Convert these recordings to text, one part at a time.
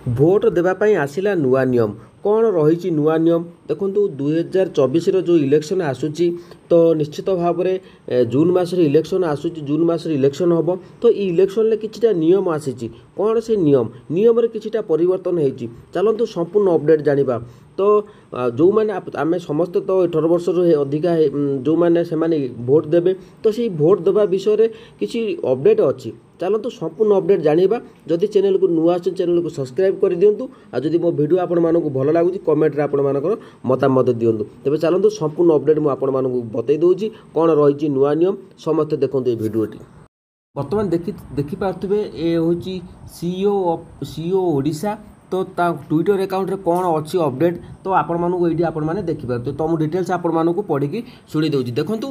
Vote ଦେବା ପାଇଁ ଆସିଲା ନୂଆ ନିୟମ। କ'ଣ ରହିଛି ନୂଆ ନିୟମ ଦେଖନ୍ତୁ 2024ର ଯେଉଁ ଇଲେକ୍ସନ୍ ଆସୁଛି ତ ନିଶ୍ଚିତ ଭାବରେ ଜୁନ୍ ମାସରେ ଇଲେକ୍ସନ୍ ଆସୁଛି। ଜୁନ୍ ମାସରେ ଇଲେକ୍ସନ୍ ହେବ ତ ଏଇ ଇଲେକ୍ସନ୍ରେ କିଛିଟା ନିୟମ ଆସିଛି। କ'ଣ ସେ ନିୟମରେ କିଛିଟା ପରିବର୍ତ୍ତନ ହେଇଛି। ଚାଲନ୍ତୁ ସମ୍ପୂର୍ଣ୍ଣ ଅପଡ଼େଟ୍ ଜାଣିବା। ତ ଯେଉଁମାନେ ଆମେ ସମସ୍ତେ ତ 18 ବର୍ଷରୁ ଅଧିକା ଯେଉଁମାନେ ସେମାନେ ଭୋଟ ଦେବେ ତ ସେଇ ଭୋଟ ଦେବା ବିଷୟରେ କିଛି ଅପଡ଼େଟ୍ ଅଛି। ଚାଲନ୍ତୁ ସମ୍ପୂର୍ଣ୍ଣ ଅପଡ଼େଟ୍ ଜାଣିବା। ଯଦି ଚ୍ୟାନେଲକୁ ନୂଆ ଆସୁଛନ୍ତି ଚ୍ୟାନେଲକୁ ସବସ୍କ୍ରାଇବ୍ କରିଦିଅନ୍ତୁ। ଆଉ ଯଦି ମୋ ଭିଡ଼ିଓ ଆପଣମାନଙ୍କୁ ଭଲ ଲାଗୁଛି କମେଣ୍ଟରେ ଆପଣମାନଙ୍କର ମତାମତ ଦିଅନ୍ତୁ। ତେବେ ଚାଲନ୍ତୁ ସମ୍ପୂର୍ଣ୍ଣ ଅପଡ଼େଟ୍ ମୁଁ ଆପଣମାନଙ୍କୁ ବତେଇ ଦେଉଛି କ'ଣ ରହିଛି ନୂଆ ନିୟମ। ସମସ୍ତେ ଦେଖନ୍ତୁ এই ଭିଡ଼ିଓଟି। ବର୍ତ୍ତମାନ ଦେଖିପାରୁଥିବେ ଏ ହେଉଛି ସିଇଓ ଓଡ଼ିଶା। ତ ତା ଟ୍ୱିଟର ଆକାଉଣ୍ଟରେ କ'ଣ ଅଛି ଅପଡ଼େଟ୍ ତ ଆପଣମାନଙ୍କୁ ଏଇଠି ଆପଣମାନେ ଦେଖିପାରୁଥିବେ। ତ ମୁଁ ଡିଟେଲ୍ସ ଆପଣମାନଙ୍କୁ ପଢ଼ିକି ଶୁଣି ଦେଉଛି। ଦେଖନ୍ତୁ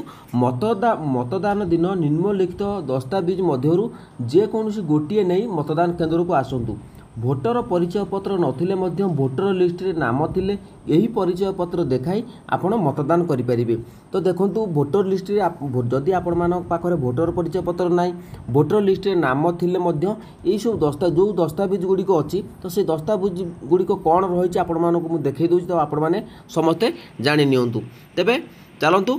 ମତଦାନ ଦିନ ନିମ୍ନଲିଖିତ ଦସ୍ତାବିଜ ମଧ୍ୟରୁ ଯେକୌଣସି ଗୋଟିଏ ନେଇ ମତଦାନ କେନ୍ଦ୍ରକୁ ଆସନ୍ତୁ। ଭୋଟର ପରିଚୟପତ୍ର ନଥିଲେ ମଧ୍ୟ ଭୋଟର ଲିଷ୍ଟରେ ନାମ ଥିଲେ ଏହି ପରିଚୟପତ୍ର ଦେଖାଇ ଆପଣ ମତଦାନ କରିପାରିବେ। ତ ଦେଖନ୍ତୁ ଭୋଟର ଲିଷ୍ଟରେ ଯଦି ଆପଣମାନଙ୍କ ପାଖରେ ଭୋଟର ପରିଚୟପତ୍ର ନାହିଁ, ଭୋଟର ଲିଷ୍ଟରେ ନାମ ଥିଲେ ମଧ୍ୟ ଏଇସବୁ ଯେଉଁ ଦସ୍ତାବିଜ ଗୁଡ଼ିକ ଅଛି ତ ସେଇ ଦସ୍ତାବିଜ ଗୁଡ଼ିକ କ'ଣ ରହିଛି ଆପଣମାନଙ୍କୁ ମୁଁ ଦେଖାଇ ଦେଉଛି। ତ ଆପଣମାନେ ସମସ୍ତେ ଜାଣି ନିଅନ୍ତୁ। ତେବେ ଚାଲନ୍ତୁ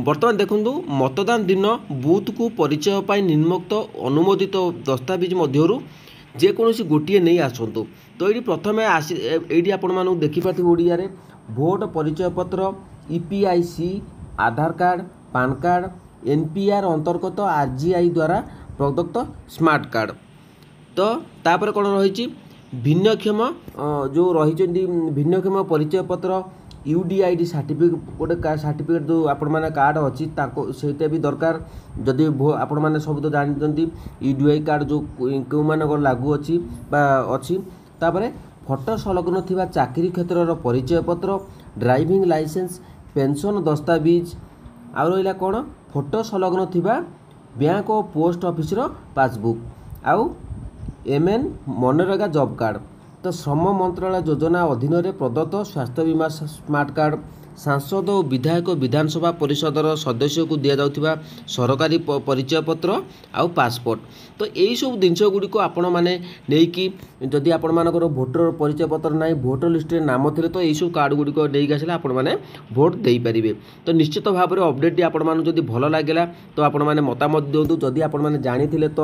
ବର୍ତ୍ତମାନ ଦେଖନ୍ତୁ ମତଦାନ ଦିନ ବୁଥକୁ ପରିଚୟ ପାଇଁ ନିମ୍ନୋକ୍ତ ଅନୁମୋଦିତ ଦସ୍ତାବିଜ ମଧ୍ୟରୁ ଯେକୌଣସି ଗୋଟିଏ ନେଇ ଆସନ୍ତୁ। ତ ଏଇଠି ପ୍ରଥମେ ଏଇଠି ଆପଣମାନଙ୍କୁ ଦେଖିପାରୁଥିବେ ଓଡ଼ିଆରେ ଭୋଟ ପରିଚୟପତ୍ର, EPIC, ଆଧାର କାର୍ଡ଼, ପାନ୍ କାର୍ଡ଼, NPR ଅନ୍ତର୍ଗତ RGI ଦ୍ୱାରା ପ୍ରଦତ୍ତ ସ୍ମାର୍ଟ କାର୍ଡ଼। ତ ତାପରେ କ'ଣ ରହିଛି ଭିନ୍ନକ୍ଷମ ଯେଉଁ ରହିଛନ୍ତି ଭିନ୍ନକ୍ଷମ ପରିଚୟପତ୍ର, UDID ସାର୍ଟିଫିକେଟ୍ ଯେଉଁ ଆପଣମାନେ କାର୍ଡ଼ ଅଛି ତାକୁ ସେଇଟା ବି ଦରକାର। ଯଦି ଆପଣମାନେ ସବୁ ତ ଜାଣିଛନ୍ତି UDI କାର୍ଡ଼ ଯେଉଁ କେଉଁମାନଙ୍କର ଲାଗୁ ଅଛି ବା ଅଛି। ତାପରେ ଫଟୋ ସଂଲଗ୍ନ ଥିବା ଚାକିରି କ୍ଷେତ୍ରର ପରିଚୟପତ୍ର, ଡ୍ରାଇଭିଂ ଲାଇସେନ୍ସ, ପେନ୍ସନ୍ ଦସ୍ତାବିଜ, ଆଉ ରହିଲା କ'ଣ ଫଟୋ ସଂଲଗ୍ନ ଥିବା ବ୍ୟାଙ୍କ ଓ ପୋଷ୍ଟ ଅଫିସର ପାସବୁକ୍, ଆଉ MN ମନରେଗା ଜବ୍ କାର୍ଡ଼। ତ ଶ୍ରମ ମନ୍ତ୍ରଣାଳୟ ଯୋଜନା ଅଧୀନରେ ପ୍ରଦତ୍ତ ସ୍ୱାସ୍ଥ୍ୟ ବୀମା ସ୍ମାର୍ଟ କାର୍ଡ଼, ସାଂସଦ ଓ ବିଧାୟକ ବିଧାନସଭା ପରିଷଦର ସଦସ୍ୟକୁ ଦିଆଯାଉଥିବା ସରକାରୀ ପରିଚୟପତ୍ର ଆଉ ପାସପୋର୍ଟ। ତ ଏଇସବୁ ଜିନିଷ ଗୁଡ଼ିକ ଆପଣମାନେ ନେଇକି ଯଦି ଆପଣମାନଙ୍କର ଭୋଟର ପରିଚୟପତ୍ର ନାହିଁ, ଭୋଟର ଲିଷ୍ଟରେ ନାମ ଥିଲେ ତ ଏଇସବୁ କାର୍ଡ଼ ଗୁଡ଼ିକ ନେଇକି ଆସିଲେ ଆପଣମାନେ ଭୋଟ ଦେଇପାରିବେ। ତ ନିଶ୍ଚିତ ଭାବରେ ଅପଡ଼େଟ୍ଟି ଆପଣମାନଙ୍କୁ ଯଦି ଭଲ ଲାଗିଲା ତ ଆପଣମାନେ ମତାମତ ଦିଅନ୍ତୁ। ଯଦି ଆପଣମାନେ ଜାଣିଥିଲେ ତ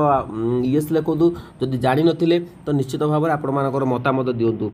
ୟେସ୍ ଲେଖନ୍ତୁ, ଯଦି ଜାଣିନଥିଲେ ତ ନିଶ୍ଚିତ ଭାବରେ ଆପଣମାନଙ୍କର ମତାମତ ଦିଅନ୍ତୁ।